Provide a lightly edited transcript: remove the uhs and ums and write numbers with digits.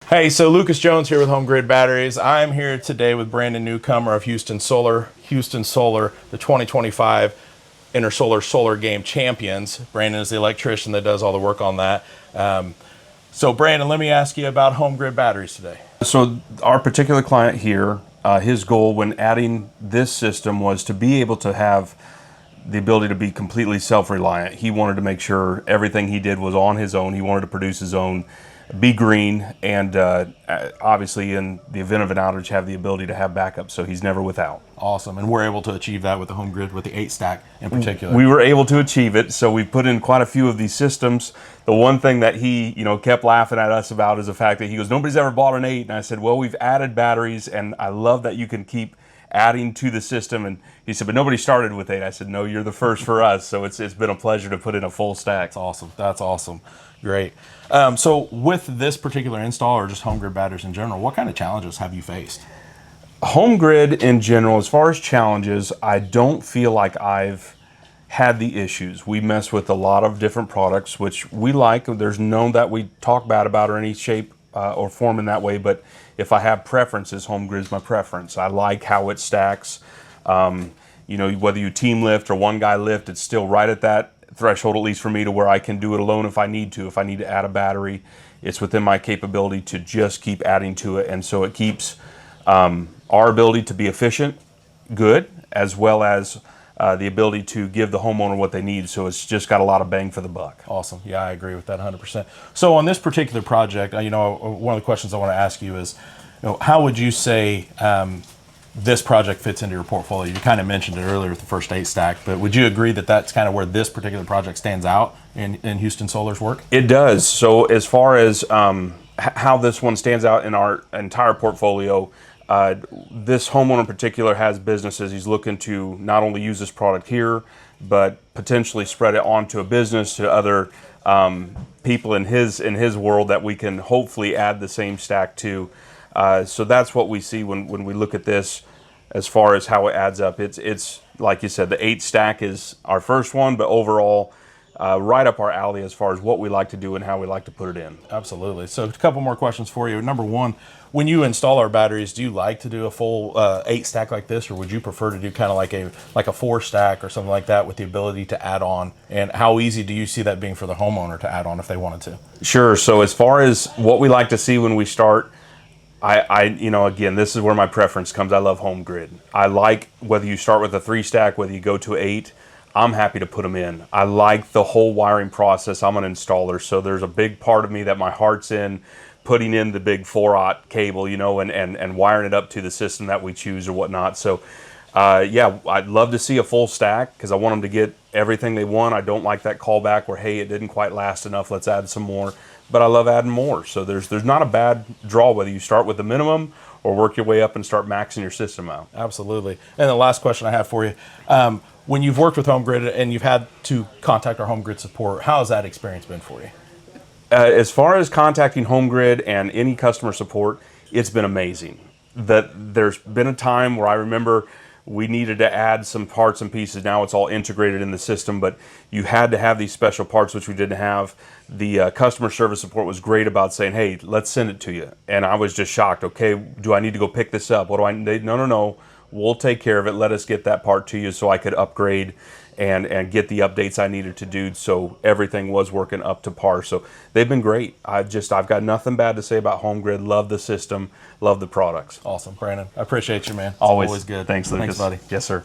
Hey, so Lucas Jones here with HomeGrid Batteries. I'm here today with Brandon Newcomer of Huston Solar. Huston Solar, the 2025 Intersolar Solar Game champions. Brandon is the electrician that does all the work on that. So Brandon, let me ask you about HomeGrid Batteries today. So our particular client here, his goal when adding this system was to be able to have the ability to be completely self-reliant. He wanted to make sure everything he did was on his own. He wanted to produce his own, be green, and obviously in the event of an outage have the ability to have backup, so he's never without. Awesome, and we're able to achieve that with the HomeGrid, with the 8-stack in particular. We were able to achieve it, so we put in quite a few of these systems. The one thing that he kept laughing at us about is the fact that he goes, nobody's ever bought an 8, and I said, well, we've added batteries, and I love that you can keep adding to the system. And he said, but nobody started with 8. I said, no, you're the first for us, so it's been a pleasure to put in a full stack. That's awesome. That's awesome. Great. So with this particular install, or just HomeGrid batteries in general, what kind of challenges have you faced? HomeGrid in general, as far as challenges, I don't feel like I've had the issues. We mess with a lot of different products, which we like. There's none that we talk bad about or any shape or form in that way, but if I have preferences, HomeGrid's my preference. I like how it stacks. Whether you team lift or one guy lift, it's still right at that threshold, at least for me, to where I can do it alone if I need to. If I need to add a battery, it's within my capability to just keep adding to it. And so it keeps our ability to be efficient good, as well as the ability to give the homeowner what they need. So it's just got a lot of bang for the buck. Awesome. Yeah, I agree with that 100%. So on this particular project, one of the questions I want to ask you is, how would you say this project fits into your portfolio? You kind of mentioned it earlier with the first 8-stack, but would you agree that that's kind of where this particular project stands out in Huston Solar's work? It does. So as far as how this one stands out in our entire portfolio, this homeowner in particular has businesses. He's looking to not only use this product here, but potentially spread it onto a business, to other people in his world that we can hopefully add the same stack to. So that's what we see when we look at this as far as how it adds up. It's like you said, the 8-stack is our first one, but overall right up our alley as far as what we like to do and how we like to put it in. Absolutely. So a couple more questions for you. Number one, when you install our batteries, do you like to do a full 8-stack like this, or would you prefer to do kind of like a 4-stack or something like that with the ability to add on? And how easy do you see that being for the homeowner to add on if they wanted to? Sure. So as far as what we like to see when we start, again, this is where my preference comes. I love HomeGrid. I like whether you start with a 3-stack, whether you go to 8, I'm happy to put them in. I like the whole wiring process. I'm an installer, so there's a big part of me that my heart's in putting in the big 4-aught cable, and wiring it up to the system that we choose or whatnot. So, yeah, I'd love to see a full stack because I want them to get everything they want. I don't like that callback where, hey, it didn't quite last enough, let's add some more. But I love adding more. So there's not a bad draw whether you start with the minimum or work your way up and start maxing your system out. Absolutely. And the last question I have for you, when you've worked with HomeGrid and you've had to contact our HomeGrid support, how has that experience been for you? As far as contacting HomeGrid and any customer support, it's been amazing. There's been a time where I remember we needed to add some parts and pieces. Now it's all integrated in the system, but you had to have these special parts, which we didn't have. The customer service support was great about saying, hey, let's send it to you. And I was just shocked. Okay, do I need to go pick this up? What do I need? No. We'll take care of it. Let us get that part to you so I could upgrade and get the updates I needed to do, so everything was working up to par. So they've been great. I've got nothing bad to say about HomeGrid. Love the system, love the products. Awesome, Brandon. I appreciate you, man. It's always good. Thanks, Lucas. Thanks, buddy. Yes, sir.